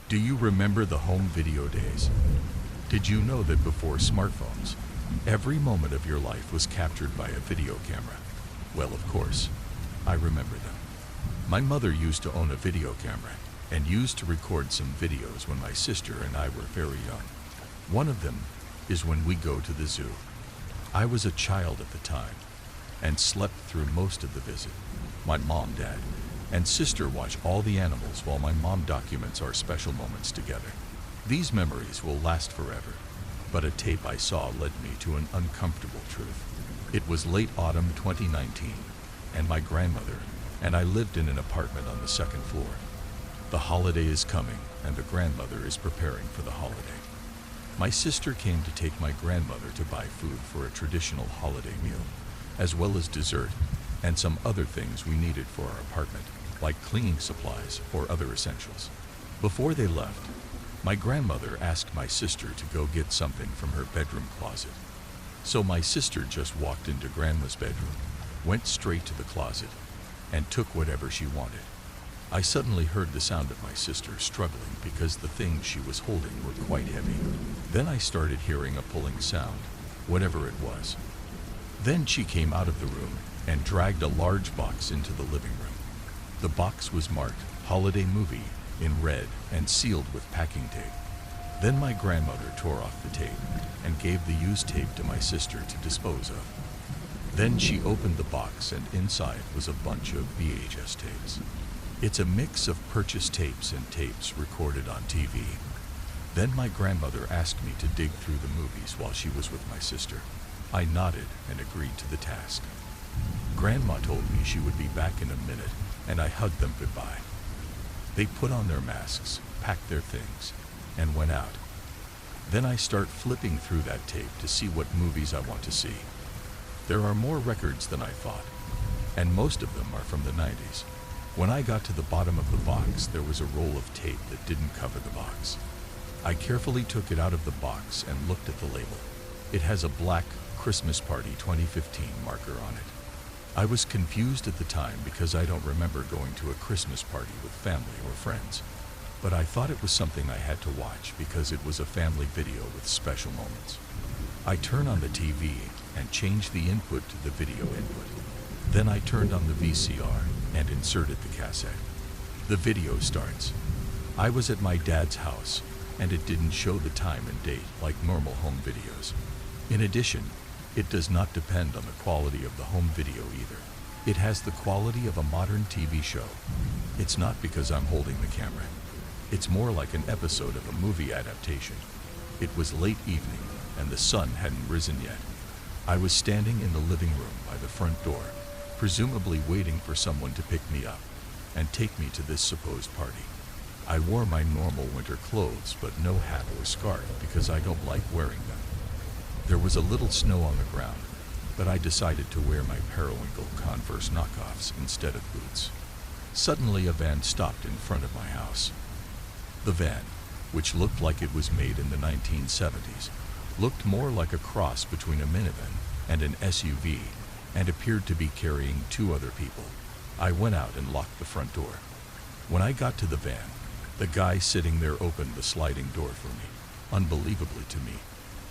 Do you remember the home video days? Did you know that before smartphones, every moment of your life was captured by a video camera? Well, of course, I remember them. My mother used to own a video camera and used to record some videos when my sister and I were very young. One of them is when we go to the zoo. I was a child at the time and slept through most of the visit. My mom, dad, and sister watch all the animals while my mom documents our special moments together. These memories will last forever, but a tape I saw led me to an uncomfortable truth. It was late autumn 2019, and my grandmother and I lived in an apartment on the second floor. The holiday is coming, and the grandmother is preparing for the holiday. My sister came to take my grandmother to buy food for a traditional holiday meal, as well as dessert and some other things we needed for our apartment, like cleaning supplies or other essentials. Before they left, my grandmother asked my sister to go get something from her bedroom closet. So my sister just walked into Grandma's bedroom, went straight to the closet, and took whatever she wanted. I suddenly heard the sound of my sister struggling because the things she was holding were quite heavy. Then I started hearing a pulling sound, whatever it was. Then she came out of the room and dragged a large box into the living room. The box was marked "Holiday Movie" in red and sealed with packing tape. Then my grandmother tore off the tape and gave the used tape to my sister to dispose of. Then she opened the box, and inside was a bunch of VHS tapes. It's a mix of purchased tapes and tapes recorded on TV. Then my grandmother asked me to dig through the movies while she was with my sister. I nodded and agreed to the task. Grandma told me she would be back in a minute, and I hugged them goodbye. They put on their masks, packed their things, and went out. Then I start flipping through that tape to see what movies I want to see. There are more records than I thought, and most of them are from the 90s. When I got to the bottom of the box, there was a roll of tape that didn't cover the box. I carefully took it out of the box and looked at the label. It has a black "Christmas Party 2015" marker on it. I was confused at the time because I don't remember going to a Christmas party with family or friends, but I thought it was something I had to watch because it was a family video with special moments. I turn on the TV and change the input to the video input. Then I turned on the VCR and inserted the cassette. The video starts. I was at my dad's house, and it didn't show the time and date like normal home videos. In addition, it does not depend on the quality of the home video either. It has the quality of a modern TV show. It's not because I'm holding the camera. It's more like an episode of a movie adaptation. It was late evening, and the sun hadn't risen yet. I was standing in the living room by the front door, presumably waiting for someone to pick me up and take me to this supposed party. I wore my normal winter clothes, but no hat or scarf because I don't like wearing them. There was a little snow on the ground, but I decided to wear my Periwinkle Converse knockoffs instead of boots. Suddenly a van stopped in front of my house. The van, which looked like it was made in the 1970s, looked more like a cross between a minivan and an SUV and appeared to be carrying two other people. I went out and locked the front door. When I got to the van, the guy sitting there opened the sliding door for me. Unbelievably to me,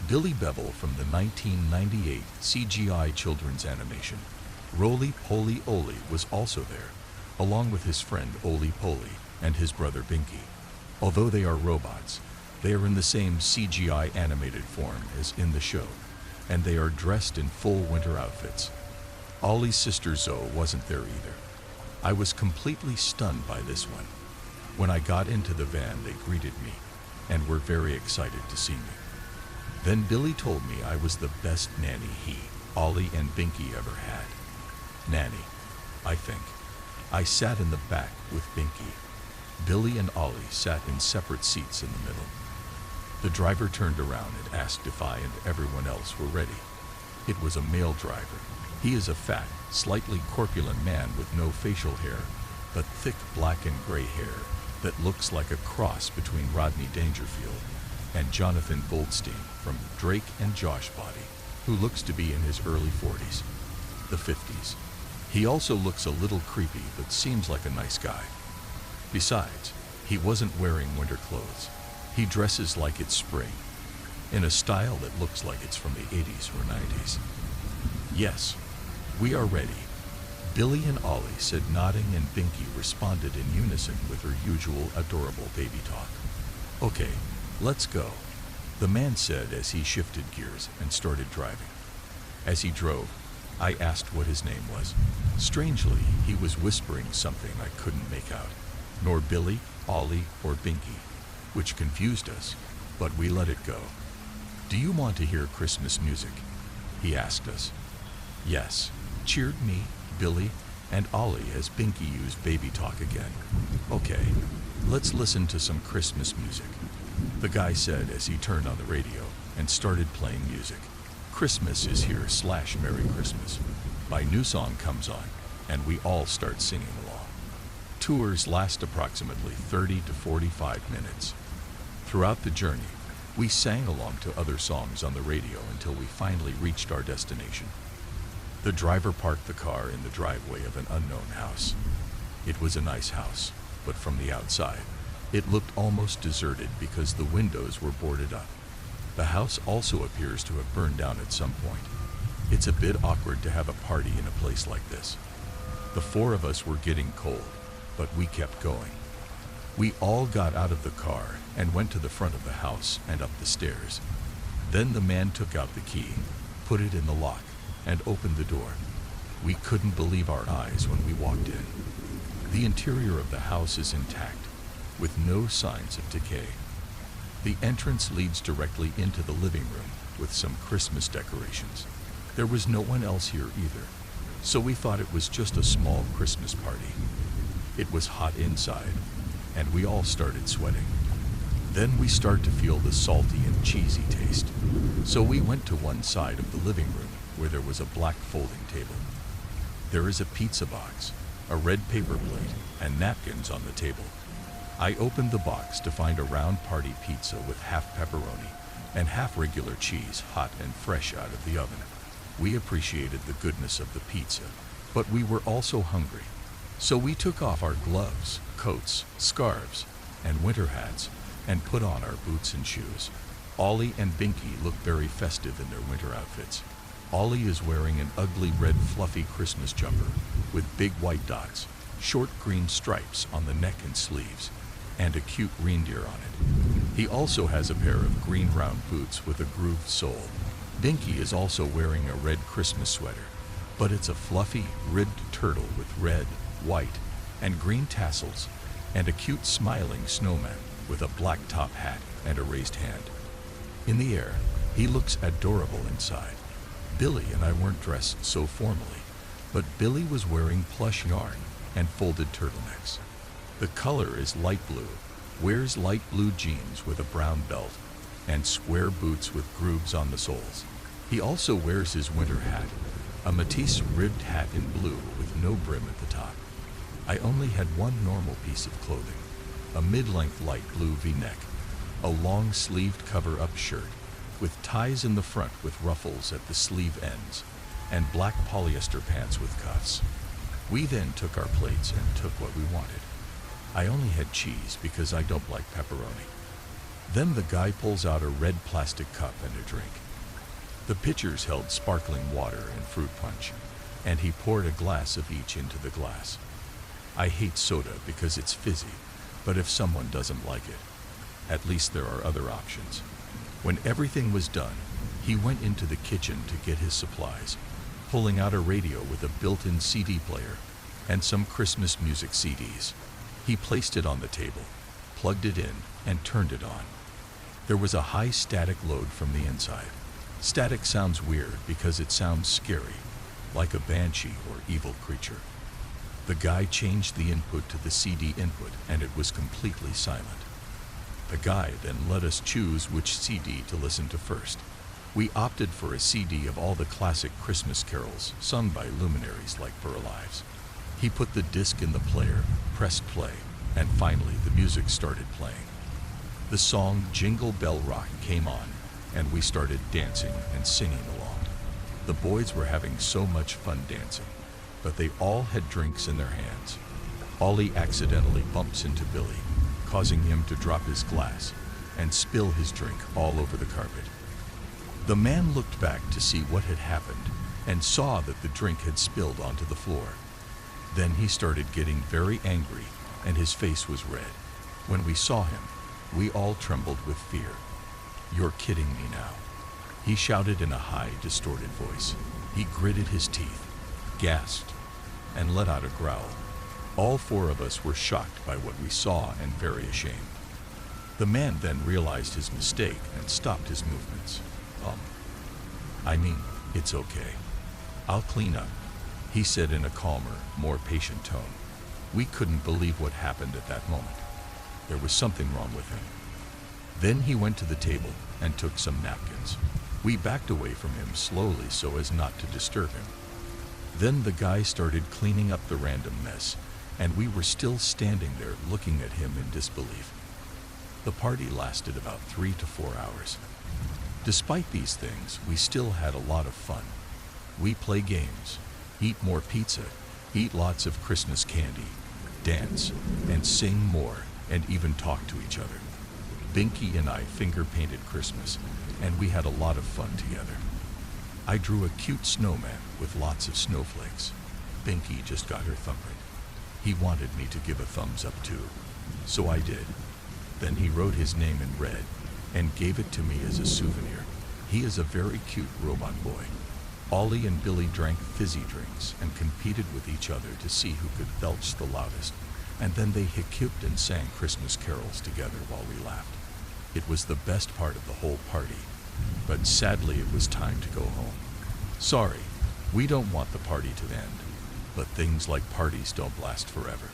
Billy Bevel from the 1998 CGI children's animation Roly Poly Oly was also there, along with his friend Oly Poly and his brother Binky. Although they are robots, they are in the same CGI animated form as in the show, and they are dressed in full winter outfits. Ollie's sister Zoe wasn't there either. I was completely stunned by this one. When I got into the van, they greeted me and were very excited to see me. Then Billy told me I was the best nanny he, Ollie, and Binky ever had. Nanny, I think. I sat in the back with Binky. Billy and Ollie sat in separate seats in the middle. The driver turned around and asked if I and everyone else were ready. It was a male driver. He is a fat, slightly corpulent man with no facial hair, but thick black and gray hair that looks like a cross between Rodney Dangerfield and Jonathan Goldstein from Drake and Josh Body, who looks to be in his early 40s, the 50s. He also looks a little creepy but seems like a nice guy. Besides, He wasn't wearing winter clothes. He dresses like it's spring, in a style that looks like it's from the 80s or 90s. Yes, we are ready, Billy and Ollie said, nodding, and Binky responded in unison with her usual adorable baby talk. Okay, let's go, the man said as he shifted gears and started driving. As he drove, I asked what his name was. Strangely, he was whispering something I couldn't make out, nor Billy, Ollie, or Binky, which confused us, but we let it go. Do you want to hear Christmas music? He asked us. Yes, cheered me, Billy, and Ollie as Binky used baby talk again. Okay, let's listen to some Christmas music, the guy said as he turned on the radio and started playing music. Christmas is here / Merry Christmas. My new song comes on, and we all start singing along. Tours last approximately 30 to 45 minutes. Throughout the journey, we sang along to other songs on the radio until we finally reached our destination. The driver parked the car in the driveway of an unknown house. It was a nice house, but from the outside, it looked almost deserted because the windows were boarded up. The house also appears to have burned down at some point. It's a bit awkward to have a party in a place like this. The four of us were getting cold, but we kept going. We all got out of the car and went to the front of the house and up the stairs. Then the man took out the key, put it in the lock, and opened the door. We couldn't believe our eyes when we walked in. The interior of the house is intact, with no signs of decay. The entrance leads directly into the living room with some Christmas decorations. There was no one else here either, so we thought it was just a small Christmas party. It was hot inside, and we all started sweating. Then we start to feel the salty and cheesy taste, so we went to one side of the living room where there was a black folding table. There is a pizza box, a red paper plate, and napkins on the table. I opened the box to find a round party pizza with half pepperoni and half regular cheese, hot and fresh out of the oven. We appreciated the goodness of the pizza, but we were also hungry. So we took off our gloves, coats, scarves, and winter hats and put on our boots and shoes. Ollie and Binky looked very festive in their winter outfits. Ollie is wearing an ugly red fluffy Christmas jumper with big white dots, short green stripes on the neck and sleeves, and a cute reindeer on it. He also has a pair of green round boots with a grooved sole. Binky is also wearing a red Christmas sweater, but it's a fluffy, ribbed turtle with red, white, and green tassels, and a cute smiling snowman with a black top hat and a raised hand. In the air, he looks adorable inside. Billy and I weren't dressed so formally, but Billy was wearing plush yarn and folded turtlenecks. The color is light blue, wears light blue jeans with a brown belt, and square boots with grooves on the soles. He also wears his winter hat, a Matisse ribbed hat in blue with no brim at the top. I only had one normal piece of clothing, a mid-length light blue V-neck, a long-sleeved cover-up shirt, with ties in the front with ruffles at the sleeve ends, and black polyester pants with cuffs. We then took our plates and took what we wanted. I only had cheese because I don't like pepperoni. Then the guy pulls out a red plastic cup and a drink. The pitchers held sparkling water and fruit punch, and he poured a glass of each into the glass. I hate soda because it's fizzy, but if someone doesn't like it, at least there are other options. When everything was done, he went into the kitchen to get his supplies, pulling out a radio with a built-in CD player and some Christmas music CDs. He placed it on the table, plugged it in, and turned it on. There was a high static load from the inside. Static sounds weird because it sounds scary, like a banshee or evil creature. The guy changed the input to the CD input, and it was completely silent. The guy then let us choose which CD to listen to first. We opted for a CD of all the classic Christmas carols sung by luminaries like Burl Ives. He put the disc in the player, pressed play, and finally the music started playing. The song Jingle Bell Rock came on, and we started dancing and singing along. The boys were having so much fun dancing, but they all had drinks in their hands. Ollie accidentally bumps into Billy, causing him to drop his glass and spill his drink all over the carpet. The man looked back to see what had happened and saw that the drink had spilled onto the floor. Then he started getting very angry and his face was red. When we saw him, we all trembled with fear. "You're kidding me now," he shouted in a high, distorted voice. He gritted his teeth, gasped, and let out a growl. All four of us were shocked by what we saw and very ashamed. The man then realized his mistake and stopped his movements. It's okay. I'll clean up," he said in a calmer, more patient tone. We couldn't believe what happened at that moment. There was something wrong with him. Then he went to the table and took some napkins. We backed away from him slowly so as not to disturb him. Then the guy started cleaning up the random mess, and we were still standing there looking at him in disbelief. The party lasted about 3 to 4 hours. Despite these things, we still had a lot of fun. We play games, eat more pizza, eat lots of Christmas candy, dance, and sing more, and even talk to each other. Binky and I finger-painted Christmas, and we had a lot of fun together. I drew a cute snowman with lots of snowflakes. Binky just got her thumbprint. He wanted me to give a thumbs up too, so I did. Then he wrote his name in red and gave it to me as a souvenir. He is a very cute robot boy. Ollie and Billy drank fizzy drinks and competed with each other to see who could belch the loudest, and then they hiccuped and sang Christmas carols together while we laughed. It was the best part of the whole party, but sadly it was time to go home. Sorry, we don't want the party to end, but things like parties don't last forever.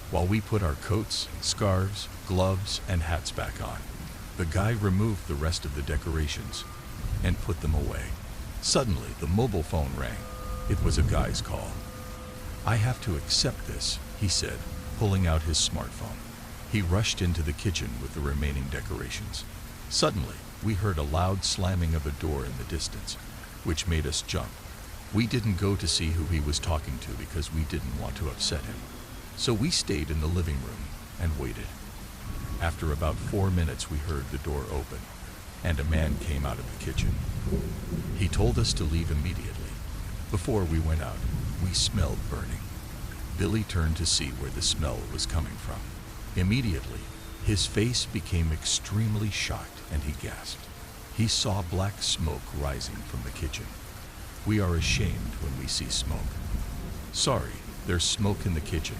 While we put our coats, scarves, gloves, and hats back on, the guy removed the rest of the decorations and put them away. Suddenly, the mobile phone rang. It was a guy's call. "I have to accept this," he said, pulling out his smartphone. He rushed into the kitchen with the remaining decorations. Suddenly, we heard a loud slamming of a door in the distance, which made us jump. We didn't go to see who he was talking to because we didn't want to upset him. So we stayed in the living room and waited. After about 4 minutes, we heard the door open, and a man came out of the kitchen. He told us to leave immediately. Before we went out, we smelled burning. Billy turned to see where the smell was coming from. Immediately, his face became extremely shocked and he gasped. He saw black smoke rising from the kitchen. We are ashamed when we see smoke. "Sorry, there's smoke in the kitchen,"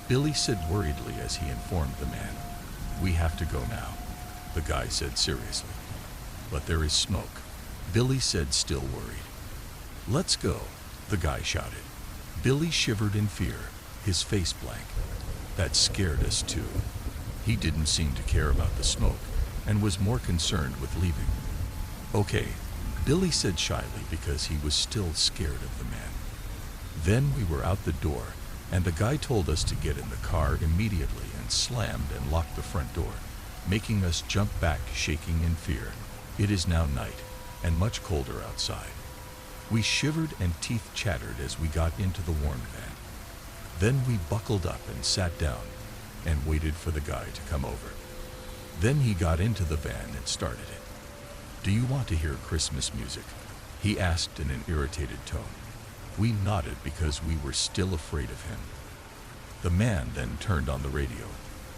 Billy said worriedly as he informed the man. "We have to go now," the guy said seriously. "But there is smoke," Billy said, still worried. "Let's go," the guy shouted. Billy shivered in fear, his face blank. That scared us too. He didn't seem to care about the smoke and was more concerned with leaving. "Okay," Billy said shyly because he was still scared of the man. Then we were out the door, and the guy told us to get in the car immediately and slammed and locked the front door, making us jump back shaking in fear. It is now night and much colder outside. We shivered and teeth chattered as we got into the warm van. Then we buckled up and sat down and waited for the guy to come over. Then he got into the van and started it. "Do you want to hear Christmas music?" he asked in an irritated tone. We nodded because we were still afraid of him. The man then turned on the radio,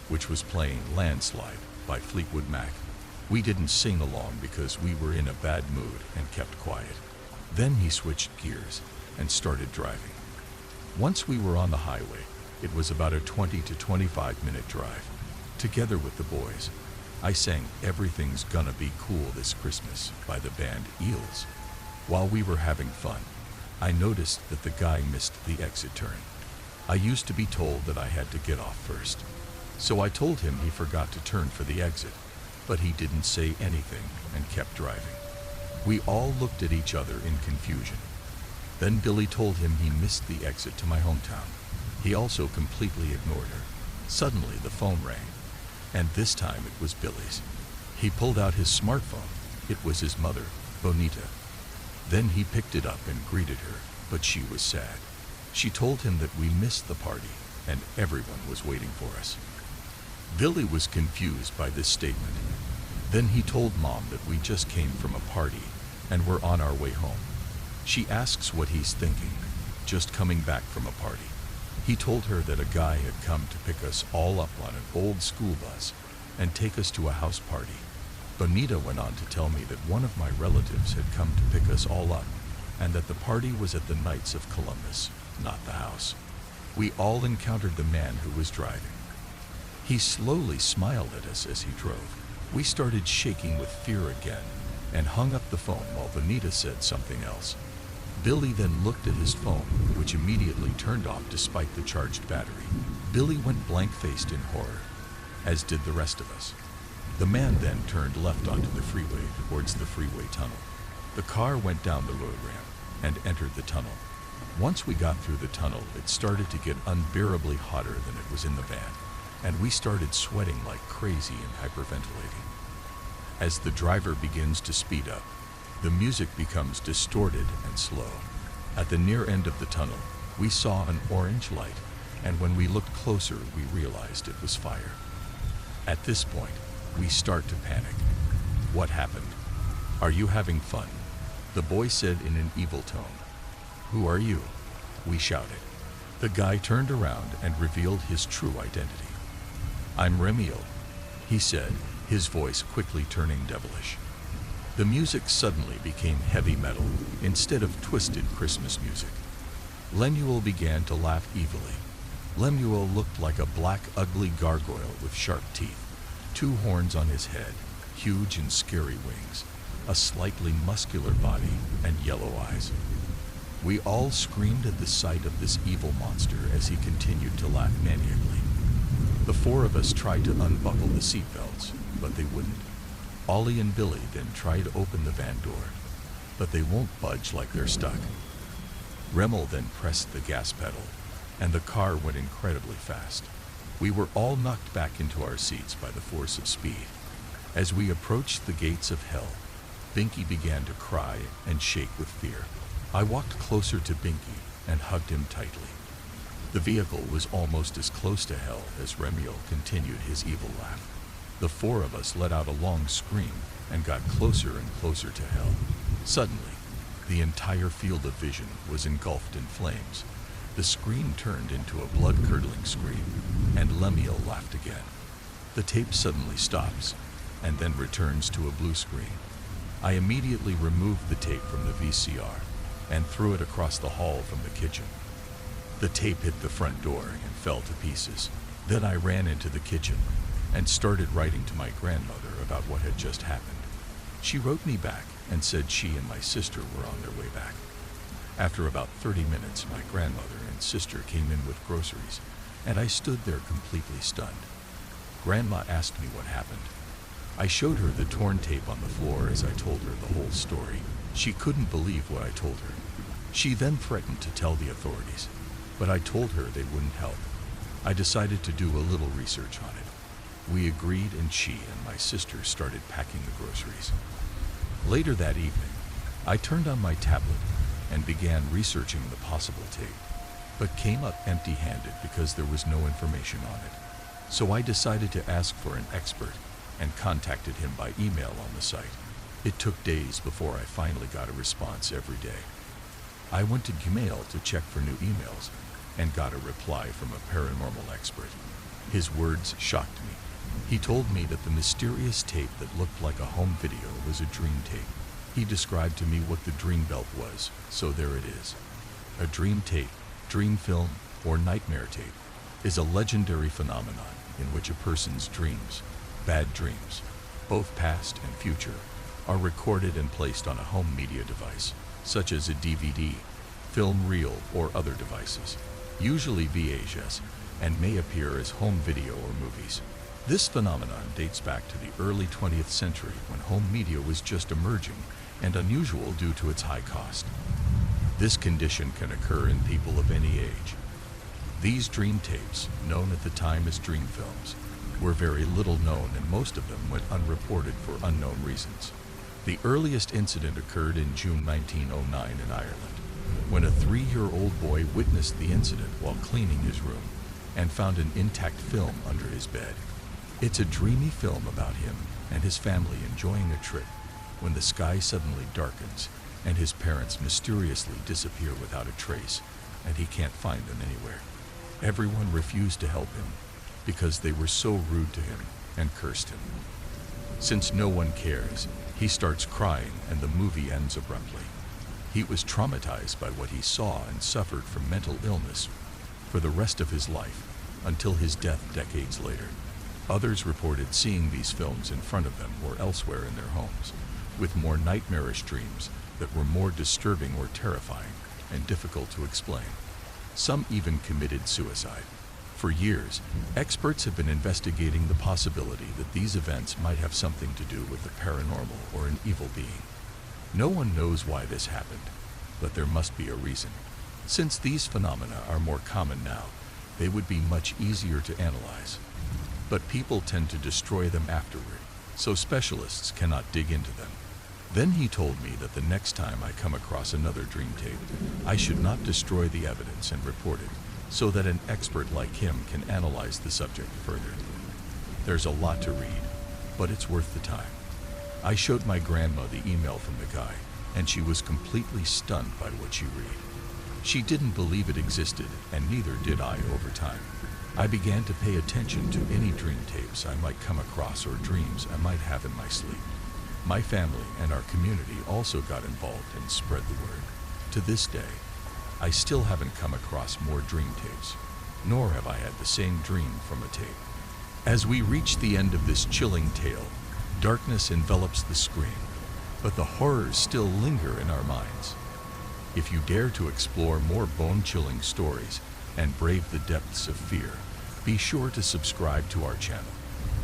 which was playing Landslide by Fleetwood Mac. We didn't sing along because we were in a bad mood and kept quiet. Then he switched gears and started driving. Once we were on the highway, it was about a 20 to 25-minute drive. Together with the boys, I sang "Everything's Gonna Be Cool This Christmas" by the band Eels. While we were having fun, I noticed that the guy missed the exit turn. I used to be told that I had to get off first, so I told him he forgot to turn for the exit, but he didn't say anything and kept driving. We all looked at each other in confusion. Then Billy told him he missed the exit to my hometown. He also completely ignored her. Suddenly the phone rang, and this time it was Billy's. He pulled out his smartphone. It was his mother, Bonita. Then he picked it up and greeted her, but she was sad. She told him that we missed the party and everyone was waiting for us. Billy was confused by this statement. Then he told Mom that we just came from a party and were on our way home. She asks what he's thinking, just coming back from a party. He told her that a guy had come to pick us all up on an old school bus and take us to a house party. Bonita went on to tell me that one of my relatives had come to pick us all up and that the party was at the Knights of Columbus, not the house. We all encountered the man who was driving. He slowly smiled at us as he drove. We started shaking with fear again and hung up the phone while Bonita said something else. Billy then looked at his phone, which immediately turned off despite the charged battery. Billy went blank-faced in horror, as did the rest of us. The man then turned left onto the freeway towards the freeway tunnel. The car went down the road ramp and entered the tunnel. Once we got through the tunnel, it started to get unbearably hotter than it was in the van, and we started sweating like crazy and hyperventilating. As the driver begins to speed up, the music becomes distorted and slow. At the near end of the tunnel, we saw an orange light, and when we looked closer, we realized it was fire. At this point, we start to panic. What happened? Are you having fun? The boy said in an evil tone. Who are you? We shouted. The guy turned around and revealed his true identity. I'm Remiel, he said, his voice quickly turning devilish. The music suddenly became heavy metal instead of twisted Christmas music. Lemuel began to laugh evilly. Lemuel looked like a black, ugly gargoyle with sharp teeth, 2 horns on his head, huge and scary wings, a slightly muscular body, and yellow eyes. We all screamed at the sight of this evil monster as he continued to laugh maniacally. The 4 of us tried to unbuckle the seatbelts, but they wouldn't. Ollie and Billy then tried to open the van door, but they won't budge like they're stuck. Remmel then pressed the gas pedal, and the car went incredibly fast. We were all knocked back into our seats by the force of speed. As we approached the gates of hell, Binky began to cry and shake with fear. I walked closer to Binky and hugged him tightly. The vehicle was almost as close to hell as Remiel continued his evil laugh. The 4 of us let out a long scream and got closer and closer to hell. Suddenly, the entire field of vision was engulfed in flames. The scream turned into a blood-curdling scream, and Lemuel laughed again. The tape suddenly stops, and then returns to a blue screen. I immediately removed the tape from the VCR and threw it across the hall from the kitchen. The tape hit the front door and fell to pieces. Then I ran into the kitchen and started writing to my grandmother about what had just happened. She wrote me back and said she and my sister were on their way back. After about 30 minutes, my grandmother and sister came in with groceries, and I stood there completely stunned. Grandma asked me what happened. I showed her the torn tape on the floor as I told her the whole story. She couldn't believe what I told her. She then threatened to tell the authorities, but I told her they wouldn't help. I decided to do a little research on it. We agreed, and she and my sister started packing the groceries. Later that evening, I turned on my tablet and began researching the possible tape, but came up empty-handed because there was no information on it. So I decided to ask for an expert and contacted him by email on the site. It took days before I finally got a response every day. I went to Gmail to check for new emails and got a reply from a paranormal expert. His words shocked me. He told me that the mysterious tape that looked like a home video was a dream tape. He described to me what the dream belt was, so there it is. A dream tape, dream film, or nightmare tape is a legendary phenomenon in which a person's dreams, bad dreams, both past and future, are recorded and placed on a home media device, such as a DVD, film reel, or other devices, usually VHS, and may appear as home video or movies. This phenomenon dates back to the early 20th century when home media was just emerging and unusual due to its high cost. This condition can occur in people of any age. These dream tapes, known at the time as dream films, were very little known, and most of them went unreported for unknown reasons. The earliest incident occurred in June 1909 in Ireland, when a 3-year-old boy witnessed the incident while cleaning his room and found an intact film under his bed. It's a dreamy film about him and his family enjoying a trip when the sky suddenly darkens and his parents mysteriously disappear without a trace and he can't find them anywhere. Everyone refused to help him because they were so rude to him and cursed him. Since no one cares, he starts crying and the movie ends abruptly. He was traumatized by what he saw and suffered from mental illness for the rest of his life until his death decades later. Others reported seeing these films in front of them or elsewhere in their homes, with more nightmarish dreams that were more disturbing or terrifying and difficult to explain. Some even committed suicide. For years, experts have been investigating the possibility that these events might have something to do with the paranormal or an evil being. No one knows why this happened, but there must be a reason. Since these phenomena are more common now, they would be much easier to analyze. But people tend to destroy them afterward, so specialists cannot dig into them. Then he told me that the next time I come across another dream tape, I should not destroy the evidence and report it, so that an expert like him can analyze the subject further. There's a lot to read, but it's worth the time. I showed my grandma the email from the guy, and she was completely stunned by what she read. She didn't believe it existed, and neither did I over time. I began to pay attention to any dream tapes I might come across or dreams I might have in my sleep. My family and our community also got involved and spread the word. To this day, I still haven't come across more dream tapes, nor have I had the same dream from a tape. As we reach the end of this chilling tale, darkness envelops the screen, but the horrors still linger in our minds. If you dare to explore more bone-chilling stories and brave the depths of fear, be sure to subscribe to our channel.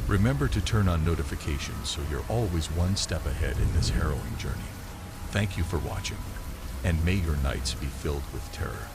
Remember to turn on notifications so you're always one step ahead in this harrowing journey. Thank you for watching, and may your nights be filled with terror.